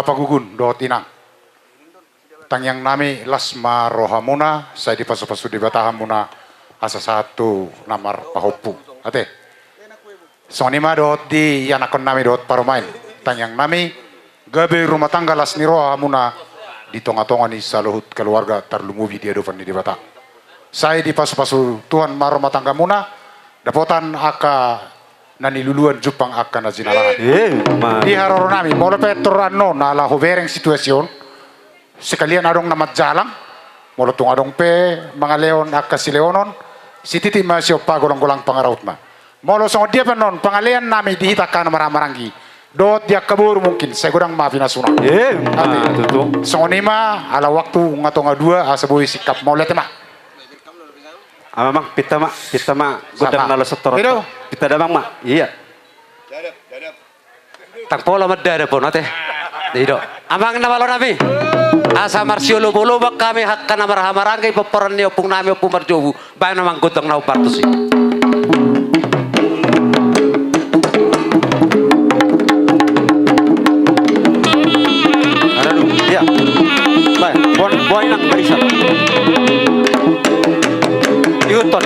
Bapak Gugun do tinang. Tang yang nami Lasma Rohamuna saya di pasu-pasu di Batahamuna asa satu namar pahopu. Ate. Sonima dot di yanakon nami dot parumain. Tang yang nami gabe rumah tangga Lasni Rohamuna di tonga-tonga ni saluhut keluarga terlumubi dia dovan di Bata. Saya di pasu-pasu Tuhan ma rumah tangga muna dapotan aka nani luluan Jepang akan nazinalangan. Di haroro nami, molo petor ano nala hovereng situasyon, sekalian adong namat jalang, molo tung adong pe, mga leon akka si leonon, si titi masyo pa golang-golang pangaraut na. Molo song dia penon, pangalian nami dihitakan maramarangi, dot dia kabur mungkin, saya kurang maafin asuna. Song nima, ala waktu ngatonga dua, asaboy sikap mau lihat mak. Mang, pita mak, gudang nalo setorot. Pita damang mak, iya. Tangpola madada po nate. Dido. Amang nawalo nami. Asa marsiolo bolo bak kami hakkan namarahamarang kay paparan niyo pung nami opung marjobu. Bayan namang gudang na upartos. Ano? Iya. Bayan, buwan lang barisan. Yuton.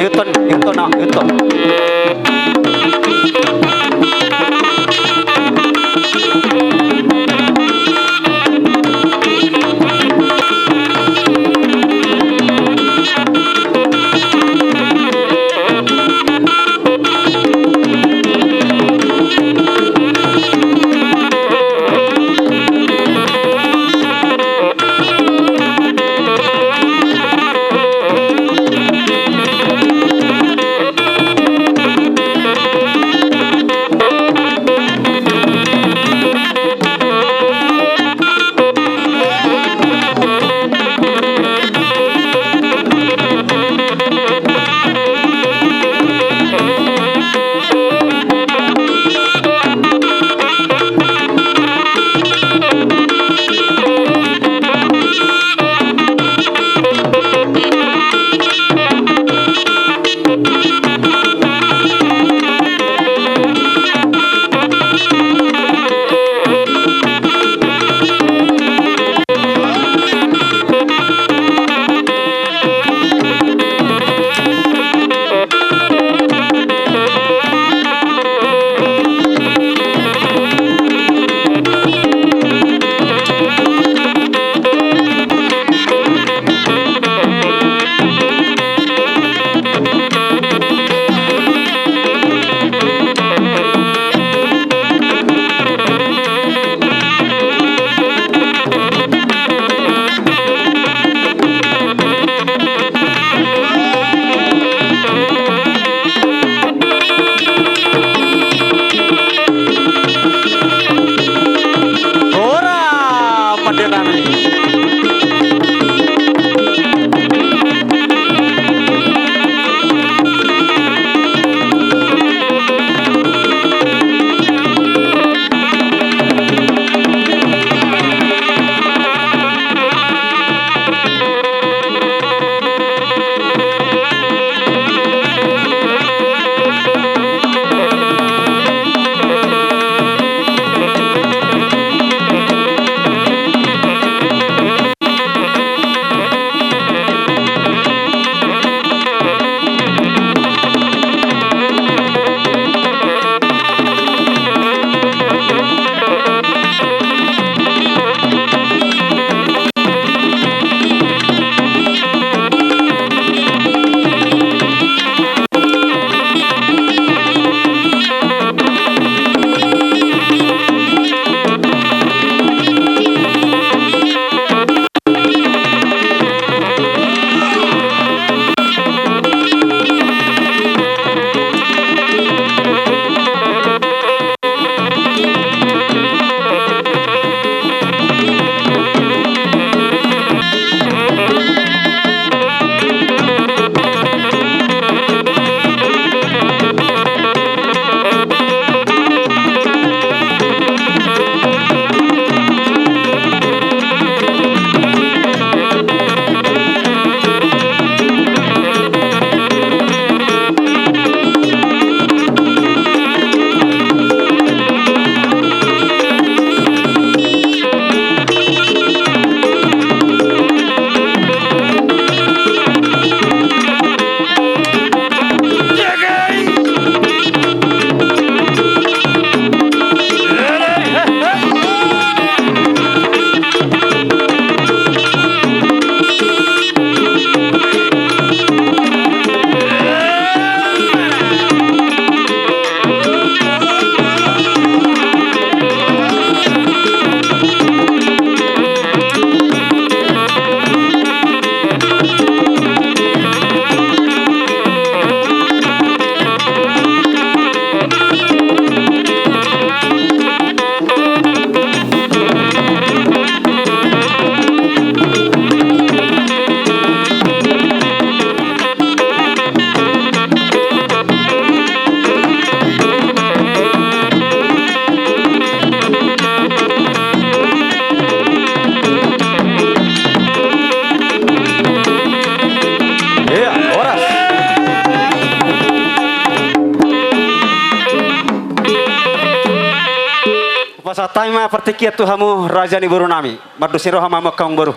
Pertama pertikia Tuhamu Raja ni baru nami. Mardusi roha mama kang baru.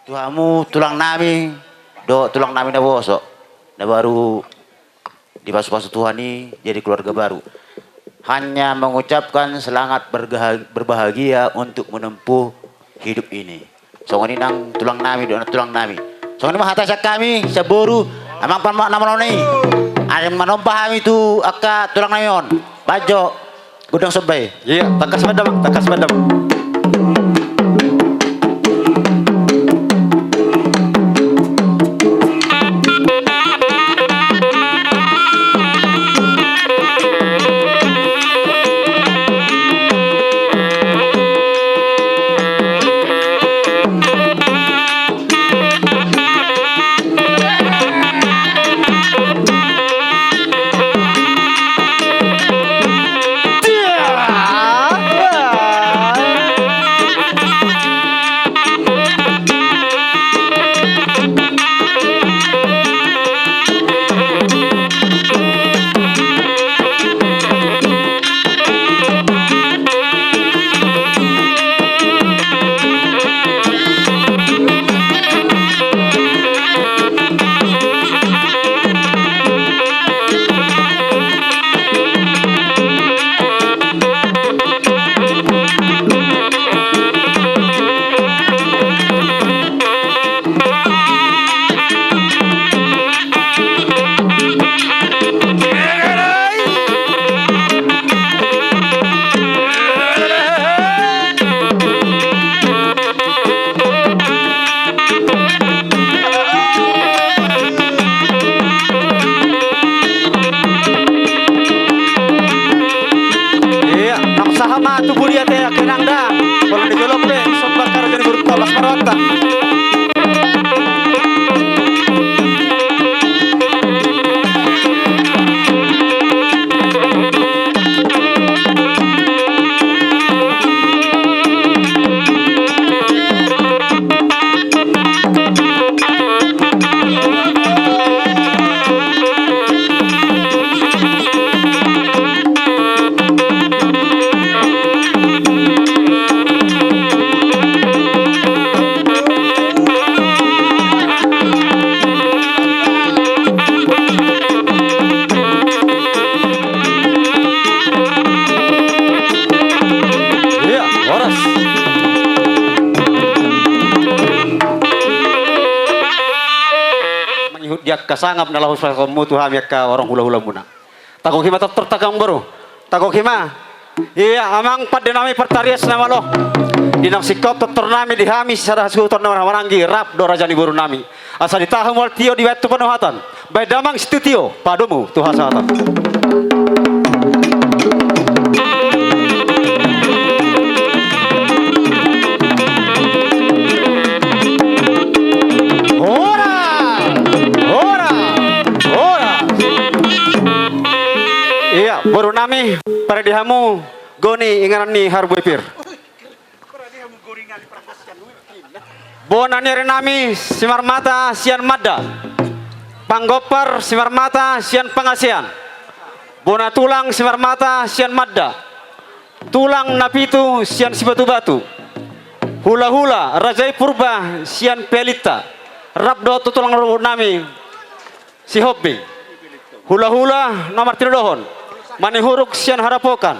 Tuhamu tulang nami, tulang nami na bosok. Na baru dipasu-pasu Tuhan ini jadi keluarga baru. Hanya mengucapkan selamat berbahagia untuk menempuh hidup ini. Songon ini nang tulang nami, tulang nami. Songon ini mahata sa kami, sa boru, amang pamak naman ni. Ada manompah kami itu akka tulang nami on. Bajo, gudang sobay. Iya, takas badam, takas badam. Kasangap na lahus sa mutu hami ka orang hula-hula muna. Takok hima tertagang baru. Takok hima. Iya amang padenami pertarias nama lo. Dinang sikop ternami dihami sada sutor nama maranggi rap do rajani baru nami. Asa ditahum wal tio di wetu penuhatan. Bae damang stutio padumu Tuhan sahatan. Baru nami para dihamu goni ingaran ni harbuipir. Bonani renami simar mata sian mada. Panggopar simar mata sian pangasian. Bona tulang simar mata sian madda. Tulang napitu sian sibatu-batu. Hula-hula rajai purba sian pelita. Rabdo tulang nami si hobbing. Hula-hula nomor tidohon. Manihuruk sian harapokan.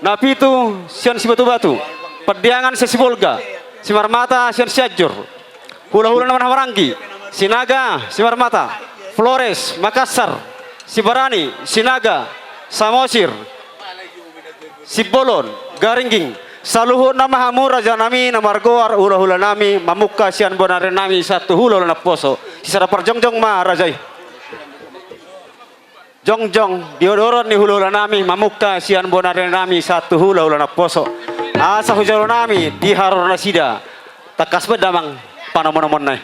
Napitu sian sibatu-batu. Pediangan sesibolga. Simar mata sian siajur. Hula-hula nama Maranggi. Sinaga simar mata. Flores Makassar. Sibarani Sinaga Samosir. Sibolon Garingging. Saluhur nama hamu raja nami namargoar hula-hula nami mamuka sian bonare nami satu hula na poso. Sisara perjongjong ma rajai. Jongjong diodoron ni hula nami mamukta sian bonare nami satu hula na poso. Asa hujalo nami di haror nasida. Takas bedamang panamon-mon nai.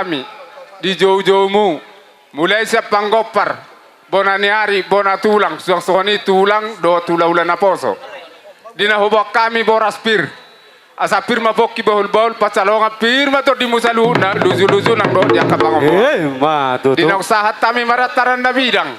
kami di jauh-jauhmu mulai siap panggopar bonani hari bona tulang suang-suani tulang do tula ulan aposo dina hobok kami boras pir asa pir mapoki bahul-bahul pacalonga pir mato di musaluna luzu-luzu nang do dia kapangomo dina usaha kami marataran na bidang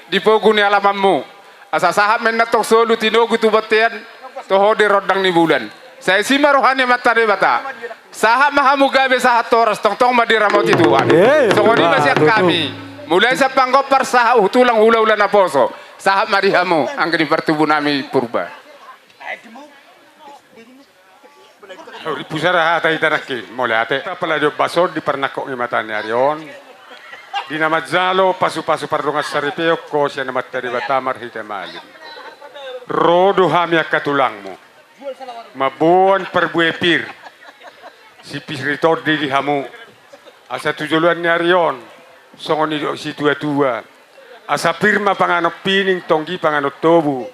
di poguni alamanmu asa sahab men natok solu tinogu tu batean to hode rodang ni bulan saya sima rohani mata de bata sahab mahamu gabe sahat toras tong madira moti tuan songoni masih kami mulai sa panggopar sahab tulang hula-hula na poso sahab marihamu angkeni pertubu nami purba Pusara hata itanaki molate pala jo basod di pernako ni matani arion di nama zalo pasu-pasu pardongas saripeo ko siya na matari batamar hita malim rodo hamia katulangmu mabuan perbuepir si pisritor di hamu asa tujuluan ni arion songoni do si tua-tua asa pirma panganok pining tonggi panganok tobu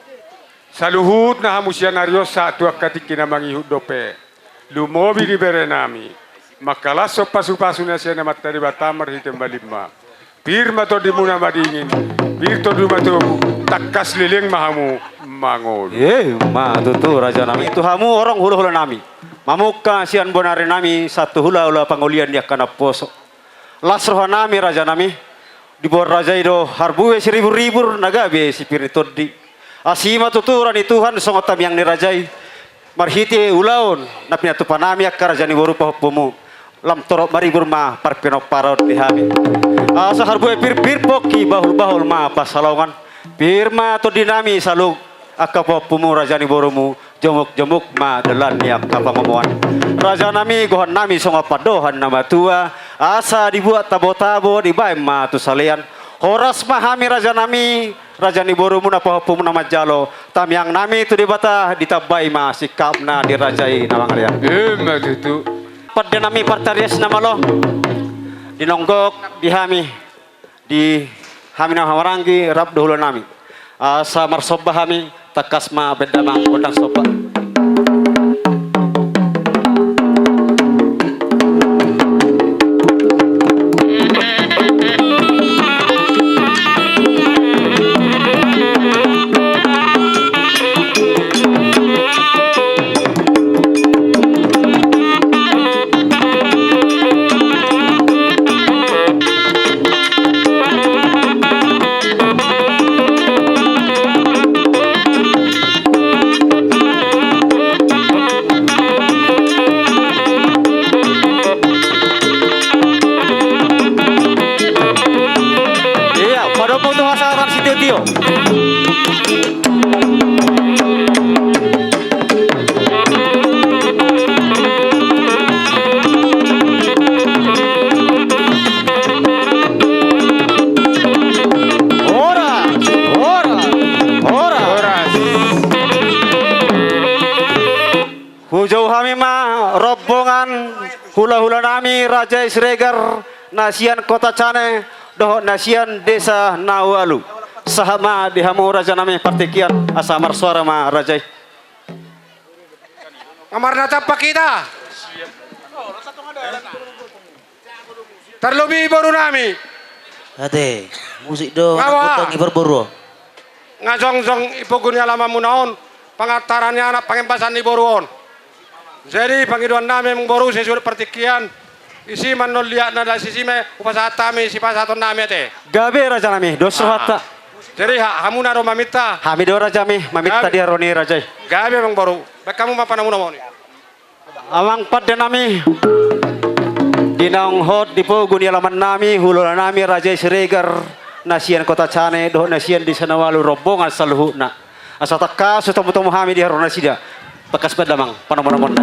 saluhut na hamu siya nario sa tuak katik kinamangihut dope lumobi di berenami makalaso pasu-pasu na siya na matari batamar hitem balimma pirma to di muna madingin pirto di matobu takas liling mahamu mangol Tutu raja nami itu hamu orang hula-hula nami mamuka sian bonare nami satu hula-hula pangulian dia kana poso lasroha nami raja nami di bawah raja itu harbuwe seribu-ribu nagabe si piritodi asima tuturan Tuhan songotam yang nirajai marhiti ulaun napina tupanami akka raja ni boru pahopomu lam torok mari burma parpino parot dihami asa harbuwe pir poki bahul-bahul ma pasalongan pirma to dinami salug akka pahopomu raja ni borumu jomuk-jomuk ma dalan ni akka pangomoan raja nami gohan nami songa padohan nama tua asa dibuat tabo-tabo di bae ma tu salian horas mahami raja nami raja ni borumu na pahopomu nama jalo tamyang nami tu dibata ditabai ma sikap na dirajai nawang alian matutu pada nami partarias nama lo dinonggok dihami di hami na hawarangi rab dahulu nami asa marsoba hami takas ma bedamang kodang soba Tio. Hujau kami mah rombongan hula-hula nami Raja Sregar nasian Kota Cane doh nasian Desa Nawalu sahama dihamu raja nami partikian asamar suara ma Raja Amarna tapak kita terlebih baru nami Ate musik do Ngawa. kutang iberburu ngajong-jong ipogun alama munaon pangatarannya anak pengempasan di boruon jadi pangiduan nami mengboru sesuai partikian isi manol liat nada sisi me upasatami si pasaton nami te gabe raja nami doso hatta jadi hamuna ro mamita hami do raja mi mamita dia roni Raja gabe mengboru baik kamu mapa namuna mau ni awang pada nami dinang hot dipo guni alaman nami hulula nami Raja Sregar nasian Kota Cane doh nasian di sana walu rombongan saluhuna asataka sutamu-tamu hami di harona sida bekas bedamang panamon-namon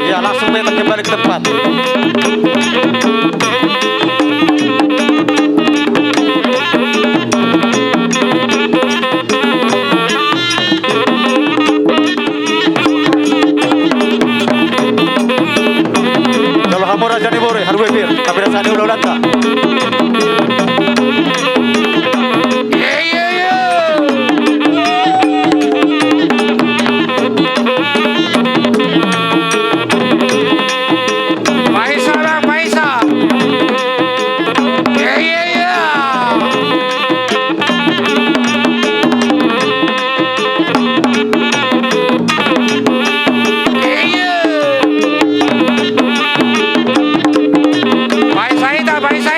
ya langsung beta kembali ke tempat pasal ulang tak. Paisa bang, paisa. Paisa, paisa.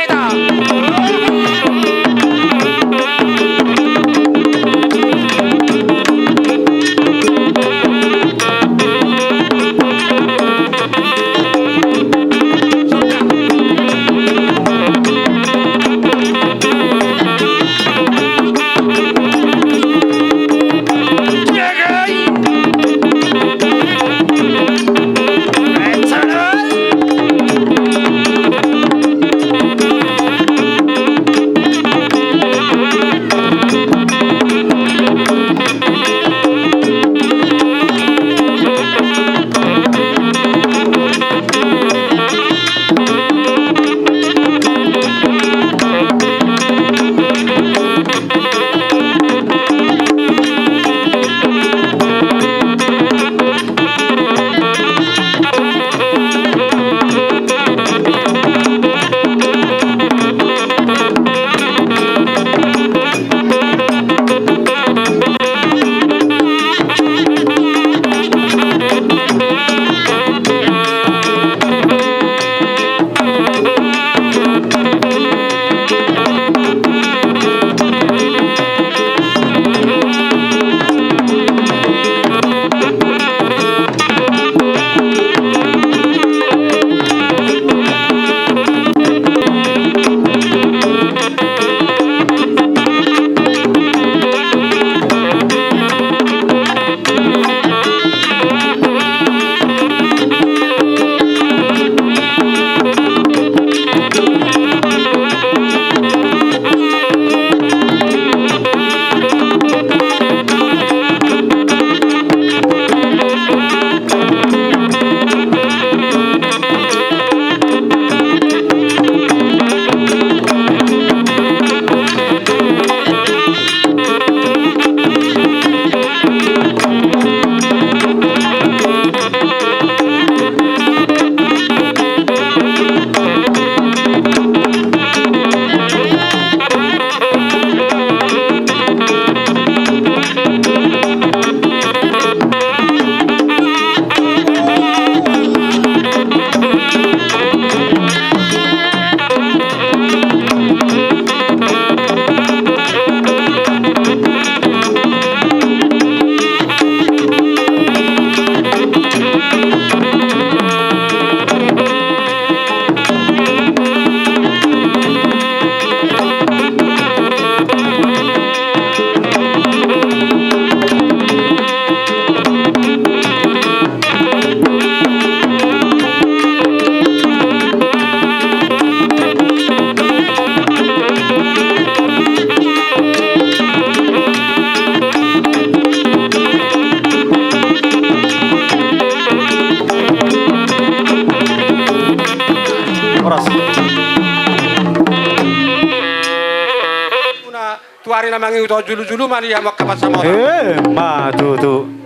tuari na mangiuto julu-julu mani ya makapat sama orang. Ma tu.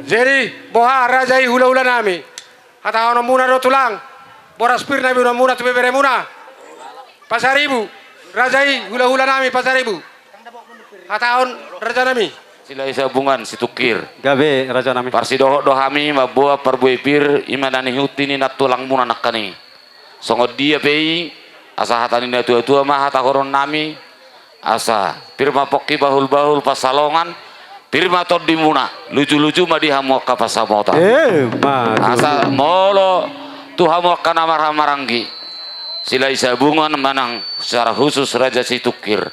Jadi boha rajai hula-hula nami. Hata ono muna do tulang. Boras pir nami ono muna tu bebere muna. Pasaribu. Rajai hula-hula nami pasaribu. Hata on raja nami. Sila isa bungan situkir. Gabe raja nami. Parsidoho dohami mabuah parbuipir imanani hutini natulang muna nakani. Songod dia pei asa hatani na tua-tua mah hata koron nami asa pirma pokki bahul-bahul pasalongan pirma tod di muna lucu-lucu mah dihamu ka pasamota. Ma Asa molo tuhamu kana maranggi. Sila isa bungan manang secara khusus raja situkir.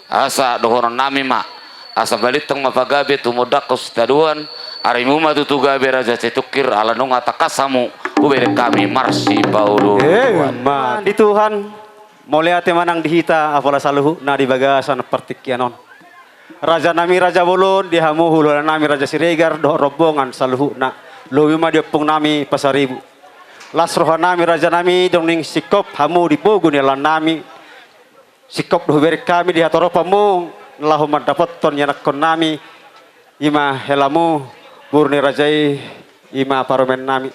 Asa dohoron nami mah asa balitang mapagabe tumudak taduan arimu matutu gabe raja cetukir ala nung atakasamu ubere kami marsi paulo ma di Tuhan mulai ate manang dihita apalah saluhu na di bagasan pertikianon raja nami raja bolon dihamu hulu nami raja siregar do rombongan saluhu na luwi ma diopung nami pasaribu las roha nami raja nami dongning sikop hamu dipogun yalan nami sikop doh beri kami di hatoropamu lahu mendapat ton yanakon nami ima helamu burni rajai ima paromen nami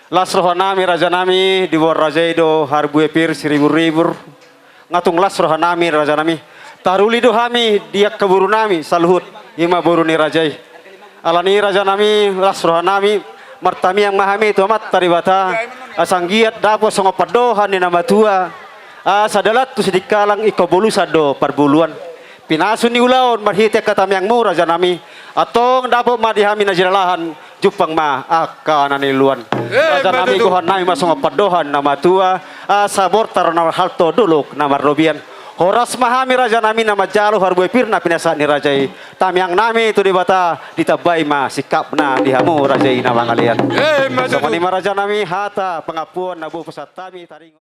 las roha nami raja nami di bawah rajai do harbu epir 1000 ngatung las roha nami raja nami taruli do hami dia keburu nami saluhut ima buruni rajai alani raja nami las roha nami martami yang mahami itu amat taribata asanggiat dapo songo padohan ni nama tua sadalat tu sedikalang iko bolu sado parbuluan pinasun ni ulaon marhite katam yang mu raja nami atong dapo madihami najiralahan jupang ma akana niluan raja nami gohan nami masongo padohan nama tua sabor tarona halto duluk nama robian horas mahami raja nami nama jalo harbu pirna pinasa ni rajai tamyang nami tu dibata ditabai ma sikap na dihamu rajai nama ngalian. Sama raja nami hata pengapuan nabu pesat tami taring